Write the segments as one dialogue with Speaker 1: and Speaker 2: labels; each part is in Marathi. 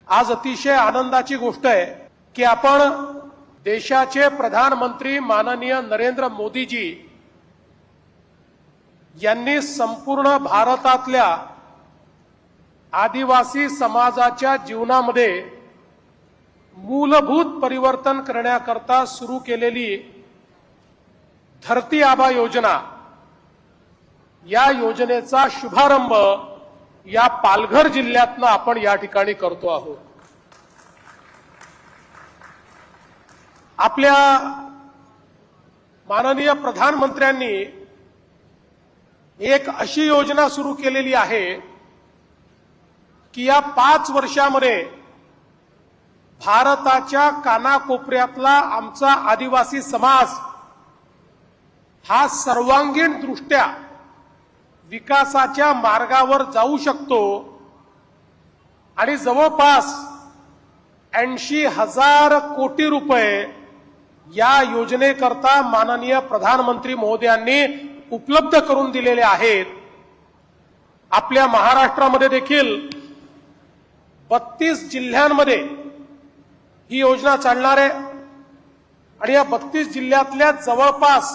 Speaker 1: आज अतिशय आनंदाची गोष्ट आहे की आपण देशाचे प्रधानमंत्री माननीय नरेंद्र मोदीजी यांनी संपूर्ण भारतातल्या आदिवासी समाजाच्या जीवनामध्ये मूलभूत परिवर्तन करण्याकरता सुरू केलेली धरती आबा योजना, या योजनेचा शुभारंभ या पालघर जिल्ह्यातनं आपण या ठिकाणी करतो आहोत। आपल्या माननीय प्रधानमंत्र्यांनी एक अशी योजना सुरू केलेली आहे की या 5 वर्षामध्ये भारताच्या कानाकोपऱ्यातला आमचा आदिवासी समाज हा सर्वांगीण दृष्ट्या विकासाच्या मार्गावर जाऊ शकतो आणि जवळपास 80,000 कोटी रुपये या योजनेकरता माननीय प्रधानमंत्री महोदयांनी उपलब्ध करून दिलेले आहेत। आपल्या महाराष्ट्रामध्ये देखील 32 जिल्ह्यांमध्ये ही योजना चालणार आहे आणि या 32 जिल्ह्यातल्या जवळपास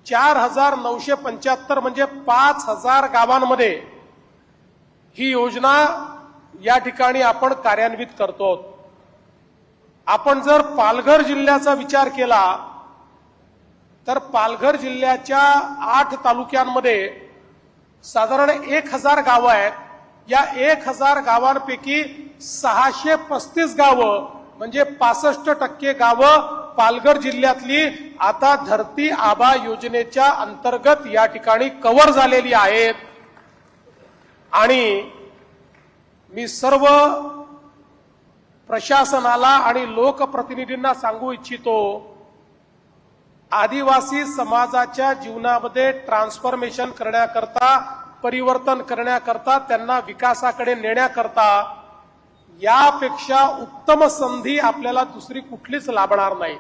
Speaker 1: 4,975 म्हणजे 5,000 गावांमध्ये ही योजना या ठिकाणी आपण कार्यान्वित करतो। आपण जर पालघर जिल्ह्याचा विचार केला तर पालघर जिल्ह्याच्या 8 तालुक्यांमध्ये साधारण 1,000 गावं आहेत। या 1,000 गावांपैकी 635 गावं म्हणजे 65% गावं पालघर जिल्ह्यातली आता धरती आबा योजनेच्या अंतर्गत या ठिकाणी कव्हर झालेली आहेत। आणि मी सर्व प्रशासनाला आणि लोकप्रतिनिधींना सांगू इच्छितो, आदिवासी समाजाच्या जीवनामध्ये ट्रान्सफॉर्मेशन करण्याकरता, परिवर्तन करण्याकरता, त्यांना विकासाकडे नेण्याकरता यापेक्षा उत्तम संधी आपल्याला दुसरी कुठलीच लाभणार नाही।